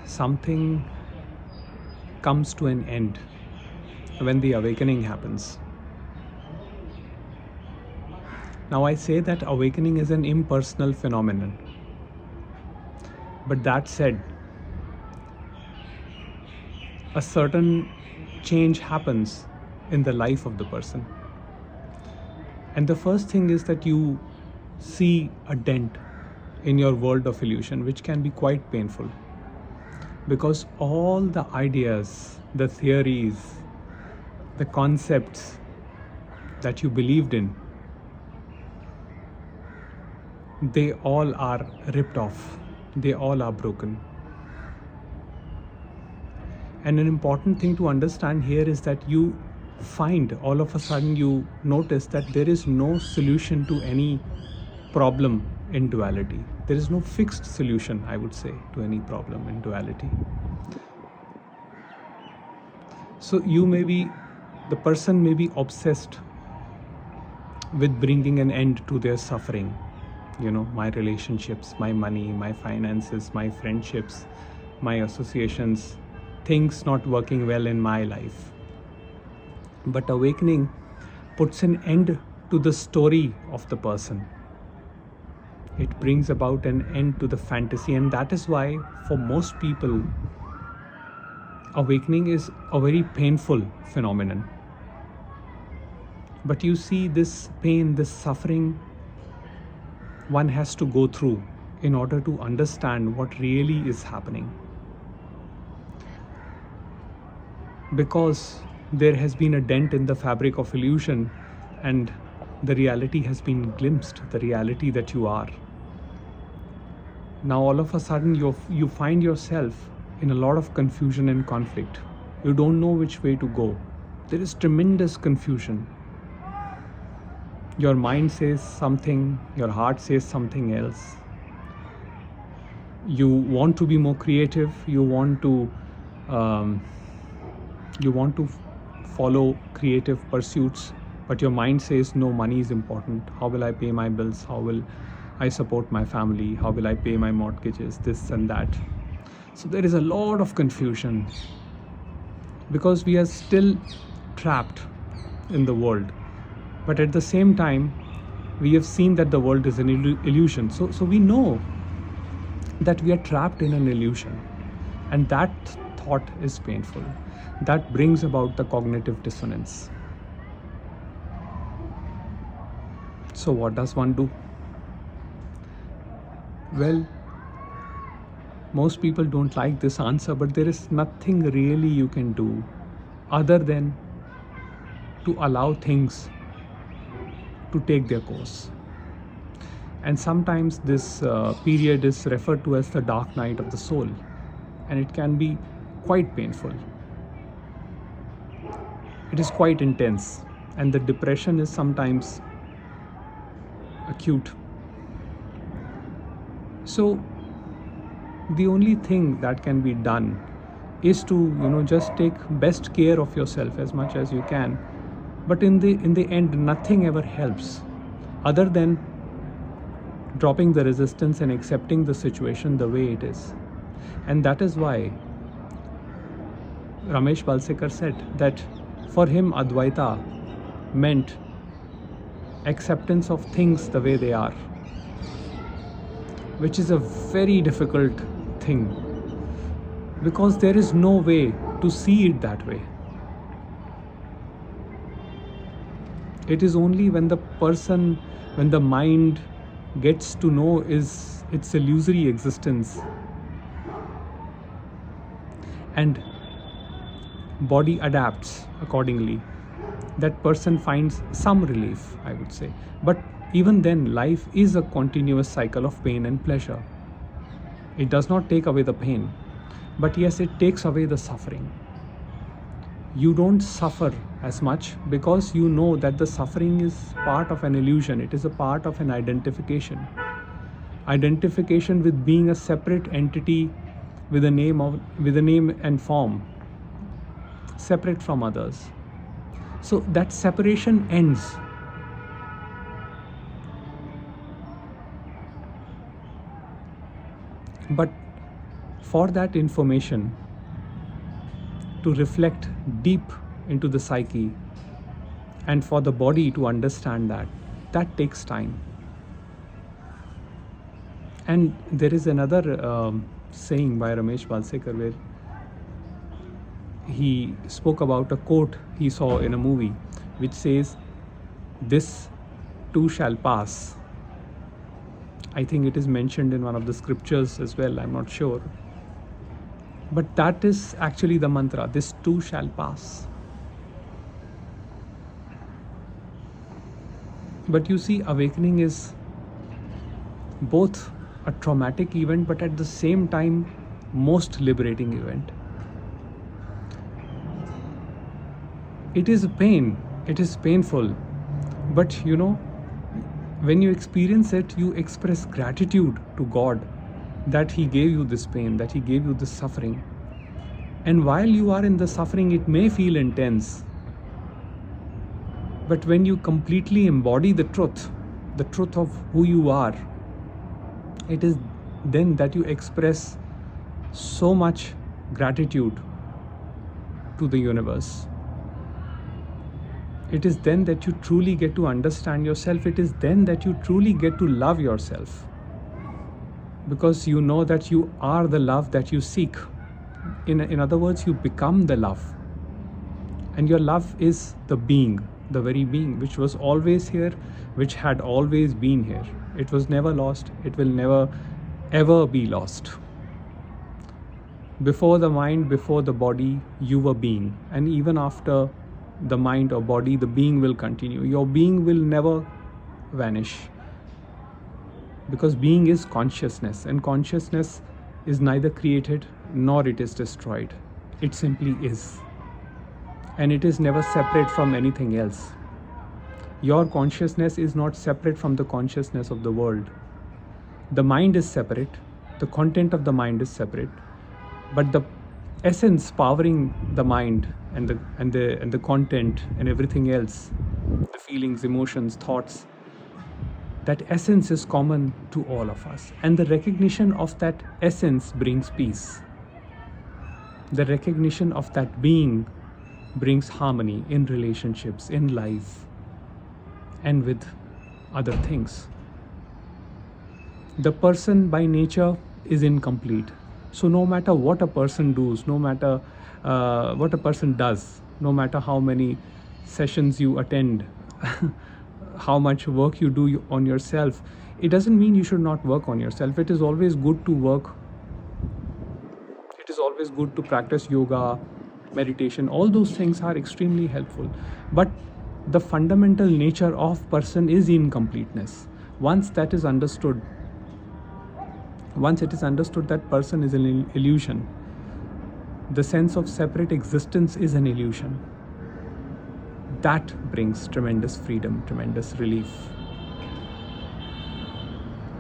something comes to an end when the awakening happens. Now, I say that awakening is an impersonal phenomenon. But that said, a certain change happens in the life of the person. And the first thing is that you see a dent in your world of illusion, which can be quite painful. Because all the ideas, the theories, the concepts that you believed in, they all are ripped off. They all are broken. And an important thing to understand here is that you find, all of a sudden you notice that there is no solution to any problem in duality. There is no fixed solution, I would say, to any problem in duality. So the person may be obsessed with bringing an end to their suffering. My relationships, my money, my finances, my friendships, my associations, things not working well in my life. But awakening puts an end to the story of the person. It brings about an end to the fantasy, and that is why for most people, awakening is a very painful phenomenon. But you see, this pain, this suffering, one has to go through in order to understand what really is happening. Because there has been a dent in the fabric of illusion, and the reality has been glimpsed, the reality that you are. Now all of a sudden you find yourself in a lot of confusion and conflict. You don't know which way to go. There is tremendous confusion. Your mind says something, your heart says something else. You want to be more creative, you want to follow creative pursuits, but your mind says, no, money is important. How will I pay my bills? How will I support my family? How will I pay my mortgages? This and that. So there is a lot of confusion because we are still trapped in the world. But at the same time, we have seen that the world is an illusion. So we know that we are trapped in an illusion. And that thought is painful. That brings about the cognitive dissonance. So what does one do? Well, most people don't like this answer, but there is nothing really you can do other than to allow things to take their course. And sometimes this period is referred to as the dark night of the soul, and it can be quite painful. It is quite intense, and the depression is sometimes acute. So the only thing that can be done is to just take best care of yourself as much as you can. But in the end, nothing ever helps other than dropping the resistance and accepting the situation the way it is. And that is why Ramesh Balsekar said that for him Advaita meant acceptance of things the way they are, which is a very difficult thing because there is no way to see it that way. It is only when the mind gets to know its illusory existence and body adapts accordingly, that person finds some relief, I would say. But even then, life is a continuous cycle of pain and pleasure. It does not take away the pain, but yes, it takes away the suffering. You don't suffer as much because you know that the suffering is part of an illusion. It is a part of an identification with being a separate entity with a name and form, separate from others. So that separation ends. But for that information to reflect deep into the psyche and for the body to understand that takes time. And there is another saying by Ramesh Balsekar where he spoke about a quote he saw in a movie which says, "This too shall pass." I think it is mentioned in one of the scriptures as well, I'm not sure. But that is actually the mantra, this too shall pass. But you see, awakening is both a traumatic event, but at the same time, most liberating event. It is a pain, it is painful, but when you experience it, you express gratitude to God that He gave you this pain, that He gave you this suffering. And while you are in the suffering, it may feel intense. But when you completely embody the truth of who you are, it is then that you express so much gratitude to the universe. It is then that you truly get to understand yourself. It is then that you truly get to love yourself. Because you know that you are the love that you seek. In other words, you become the love. And your love is the being, the very being, which was always here, which had always been here. It was never lost. It will never, ever be lost. Before the mind, before the body, you were being. And even after the mind or body, the being will continue. Your being will never vanish. Because being is consciousness, and consciousness is neither created nor it is destroyed. It simply is. And it is never separate from anything else. Your consciousness is not separate from the consciousness of the world. The mind is separate, the content of the mind is separate, but the essence powering the mind and the content and everything else, the feelings, emotions, thoughts, that essence is common to all of us. And the recognition of that essence brings peace. The recognition of that being brings harmony in relationships, in life, and with other things. The person by nature is incomplete. So no matter what a person does, no matter what a person does, no matter how many sessions you attend, how much work you do on yourself, it doesn't mean you should not work on yourself. It is always good to work. It is always good to practice yoga, meditation. All those things are extremely helpful. But the fundamental nature of person is incompleteness. Once that is understood, once it is understood that person is an illusion, the sense of separate existence is an illusion, that brings tremendous freedom, tremendous relief.